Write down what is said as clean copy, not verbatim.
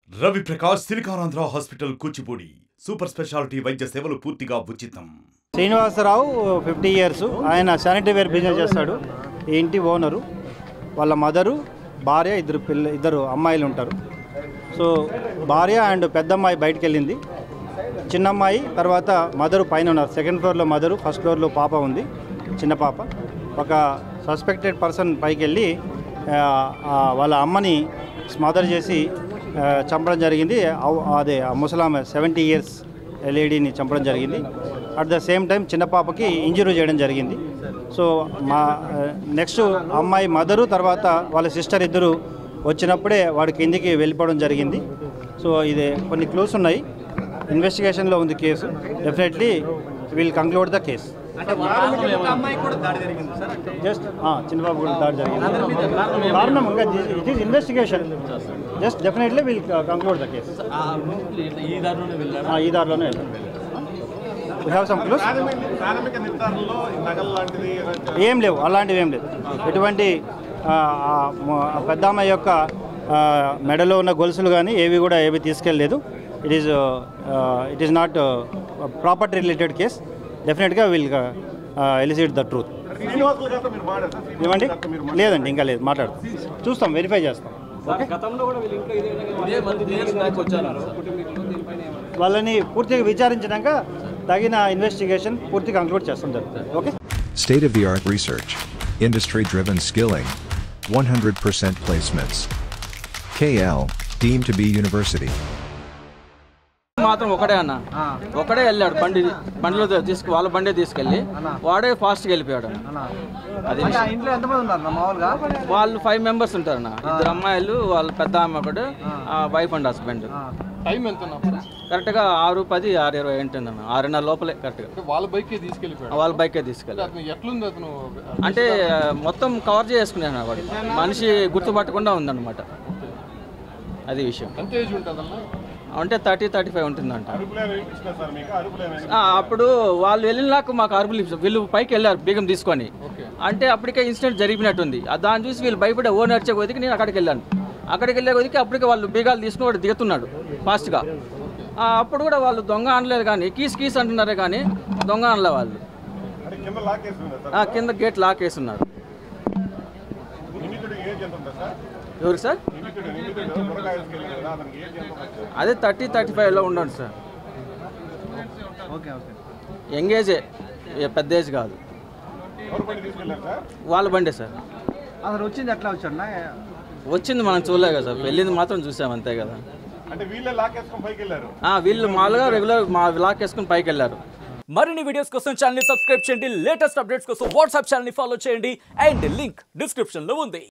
Ravi Prakash Siliconandhra hospital Kuchipudi super speciality వైద్య సేవలు పూర్తిగా ఉచితం. శ్రీనివాసరావు 50 years ఆయన శానిటరీ వేర్ బిజినెస్ చేస్తాడు. ఈ ఇంటి ఓనరు, వాళ్ళ మదరు, భార్య, ఇద్దరు అమ్మాయిలు ఉంటారు. సో భార్య అండ్ పెద్దమ్మాయి బయటికి వెళ్ళింది, చిన్నమ్మాయి తర్వాత మదరు పైన ఉన్నారు. సెకండ్ ఫ్లోర్లో మదరు, ఫస్ట్ ఫ్లోర్లో పాప ఉంది, చిన్న పాప. ఒక సస్పెక్టెడ్ పర్సన్ పైకి వెళ్ళి వాళ్ళ అమ్మని స్మదర్ చేసి చంపడం జరిగింది. అదే ముసలామె 70 years లేడీని చంపడం జరిగింది. అట్ ద సేమ్ టైం చిన్న పాపకి ఇంజరీ చేయడం జరిగింది. సో మా నెక్స్ట్ అమ్మాయి మదరు తర్వాత వాళ్ళ సిస్టర్ ఇద్దరు వచ్చినప్పుడే వాడి కిందికి వెళ్ళిపోవడం జరిగింది. సో ఇది కొన్ని క్లూస్ ఉన్నాయి, ఇన్వెస్టిగేషన్లో ఉంది case. Definitely will conclude the case. Just Chinnababu కూడా దాడి జరిగింది. కారణం ఇంకా it is investigation. Just definitely will conclude the case. ఈ దారిలోనే వెళ్ళాం. We have some clues. ఏం లేవు, అలాంటివి ఏం లేదు. ఎటువంటి పెద్దమ్మ యొక్క మెడలో ఉన్న గొలుసులు కానీ ఏవి తీసుకెళ్ళలేదు. It is not property related case. డెఫినెట్గా విల్ ఎలిసిట్ ద ట్రూత్. ఏమండి? లేదండి, ఇంకా లేదు, మాట్లాడు చూస్తాం, వెరిఫై చేస్తాం. వాళ్ళని పూర్తిగా విచారించినాక తగిన ఇన్వెస్టిగేషన్ పూర్తిగా కంక్లూడ్ చేస్తాం జరుగుతుంది. Okay. State of the art research, industry driven skilling, 100% placements. KL deemed to be university. మాత్రం ఒకడే అన్న, ఒకడే వెళ్ళాడు. బండిలో వాళ్ళ బండి తీసుకెళ్ళి వాడే ఫాస్ట్గా వెళ్ళిపోయాడు. వాళ్ళు 5 members ఉంటారన్న. 2 అమ్మాయిలు, వాళ్ళ పెద్ద అమ్మాయి ఒకటి, వైఫ్ అండ్ హస్బెండ్. టైం ఎంత కరెక్ట్గా 6:10, 6:20 ఏంటందన్న, 6:30 లోపలే కరెక్ట్గా వాళ్ళ బైకే తీసుకెళ్ళిపోయాడు. వాళ్ళ బైకే తీసుకెళ్ళాడు. ఎట్లుంది అతను? అంటే మొత్తం కవర్ చేసుకున్నాను, వాడు మనిషి గుర్తుపట్టకుండా ఉందన్నమాట. అది విషయం. ఎంత ఏజ్ ఉంటుందన్న? అంటే 30-35 ఉంటుందంట. అప్పుడు వాళ్ళు వెళ్ళినాక మాకు అరుపులు, వీళ్ళు పైకి వెళ్ళారు బీగం తీసుకొని. అంటే అప్పటికే ఇన్సిడెంట్ జరిగినట్టుంది. దాన్ని చూసి వీళ్ళు భయపడే ఓ నడిచే కొద్దికి నేను అక్కడికి వెళ్ళాను. అక్కడికి వెళ్ళే కొద్దికి అప్పటికే వాళ్ళు బీగాలు తీసుకుని వాడు దిగుతున్నాడు ఫాస్ట్గా. అప్పుడు కూడా వాళ్ళు దొంగ అనలేదు, కానీ కీస్ అంటున్నారే కానీ దొంగ అనలే వాళ్ళు. కింద గేట్ లాక్ వేసి ఉన్నారు. ఎవరు సార్? అదే 30-35లో ఉండడు సార్. యంగేజే, పెద్ద ఏజ్ కాదు. వాళ్ళ బండే సార్. అసలు వచ్చింది ఎట్లా వచ్చాడు? వచ్చింది మనం చూడలే కదా సార్, వెళ్ళింది మాత్రం చూసాం అంతే కదా. వీళ్ళు మామూలుగా రెగ్యులర్ లాక్ వేసుకుని పైకి వెళ్ళారు. మరిన్ని వీడియోస్ కోసం ఛానల్ సబ్స్క్రైబ్ చేయండి. లేటెస్ట్ అప్డేట్స్ కోసం వాట్సాప్ ఛానల్ ఫాలో చేయండి. అండ్ లింక్ డిస్క్రిప్షన్ లో ఉంది.